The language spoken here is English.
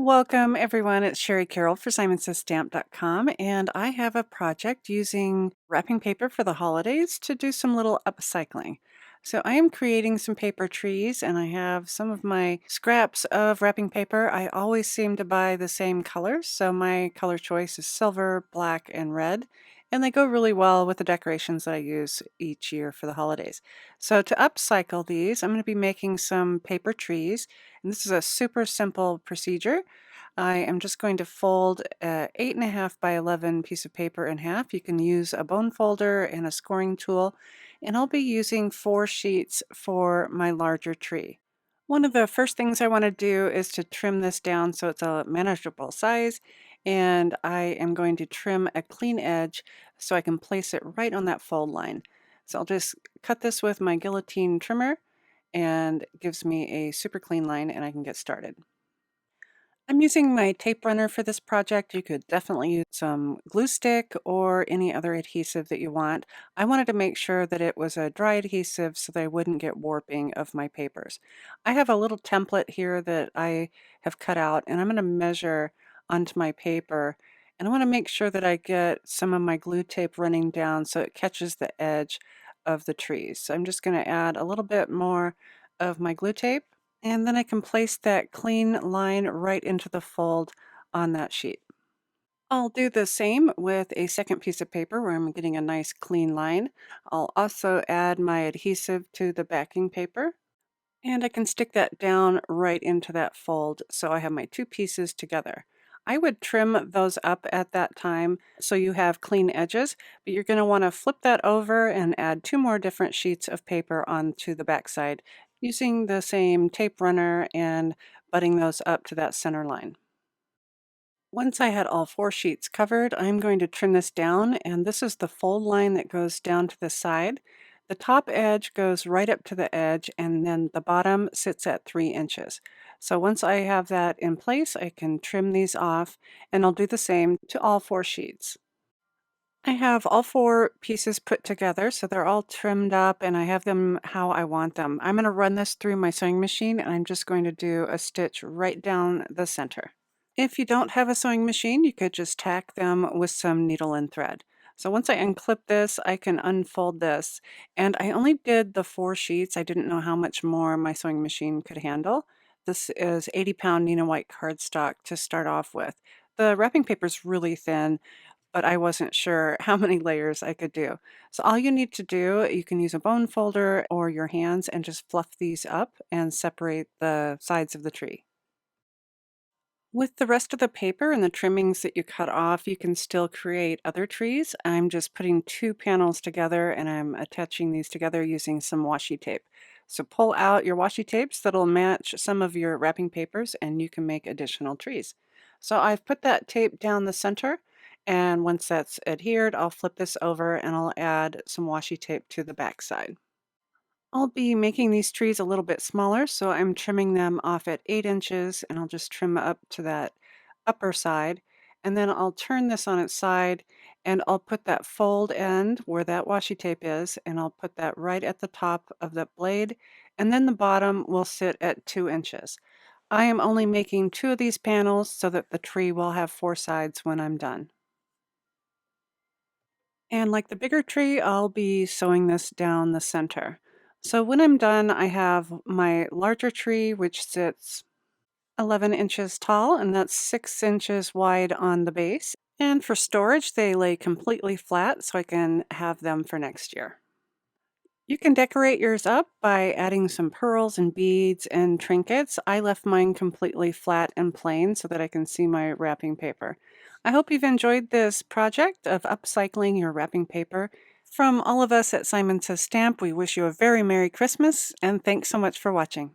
Welcome everyone, it's Shari Carroll for SimonsStamp.com, and I have a project using wrapping paper for the holidays to do some little upcycling. So I am creating some paper trees, and I have some of my scraps of wrapping paper. I always seem to buy the same colors, so my color choice is silver, black, and red, and they go really well with the decorations that I use each year for the holidays. So to upcycle these, I'm going to be making some paper trees, and this is a super simple procedure. I am just going to fold a 8.5 by 11 piece of paper in half. You can use a bone folder and a scoring tool, and I'll be using 4 sheets for my larger tree. One of the first things I want to do is to trim this down so it's a manageable size, and I am going to trim a clean edge so I can place it right on that fold line. So I'll just cut this with my guillotine trimmer, and it gives me a super clean line, and I can get started. I'm using my tape runner for this project. You could definitely use some glue stick or any other adhesive that you want. I wanted to make sure that it was a dry adhesive so that I wouldn't get warping of my papers. I have a little template here that I have cut out, and I'm going to measure onto my paper, and I want to make sure that I get some of my glue tape running down so it catches the edge of the trees. So I'm just going to add a little bit more of my glue tape. And then I can place that clean line right into the fold on that sheet. I'll do the same with a second piece of paper where I'm getting a nice clean line. I'll also add my adhesive to the backing paper, and I can stick that down right into that fold so I have my 2 pieces together. I would trim those up at that time so you have clean edges, but you're going to want to flip that over and add 2 more different sheets of paper onto the back side using the same tape runner and butting those up to that center line. Once I had all 4 sheets covered, I'm going to trim this down, and this is the fold line that goes down to the side. The top edge goes right up to the edge, and then the bottom sits at 3 inches. So once I have that in place, I can trim these off, and I'll do the same to all 4 sheets. I have all 4 pieces put together, so they're all trimmed up, and I have them how I want them. I'm going to run this through my sewing machine, and I'm just going to do a stitch right down the center. If you don't have a sewing machine, you could just tack them with some needle and thread. So once I unclip this, I can unfold this. And I only did the 4 sheets. I didn't know how much more my sewing machine could handle. This is 80-pound Neenah white cardstock to start off with. The wrapping paper is really thin, but I wasn't sure how many layers I could do. So all you need to do, you can use a bone folder or your hands and just fluff these up and separate the sides of the tree. With the rest of the paper and the trimmings that you cut off, you can still create other trees. I'm just putting 2 panels together, and I'm attaching these together using some washi tape. So pull out your washi tapes that'll match some of your wrapping papers, and you can make additional trees. So I've put that tape down the center, and once that's adhered, I'll flip this over and I'll add some washi tape to the back side. I'll be making these trees a little bit smaller, so I'm trimming them off at 8 inches, and I'll just trim up to that upper side. And then I'll turn this on its side, and I'll put that fold end where that washi tape is, and I'll put that right at the top of the blade, and then the bottom will sit at 2 inches. I am only making 2 of these panels so that the tree will have 4 sides when I'm done. And like the bigger tree, I'll be sewing this down the center. So when I'm done, I have my larger tree, which sits 11 inches tall, and that's 6 inches wide on the base. And for storage, they lay completely flat, so I can have them for next year. You can decorate yours up by adding some pearls and beads and trinkets. I left mine completely flat and plain so that I can see my wrapping paper. I hope you've enjoyed this project of upcycling your wrapping paper. From all of us at Simon Says Stamp, we wish you a very Merry Christmas, and thanks so much for watching.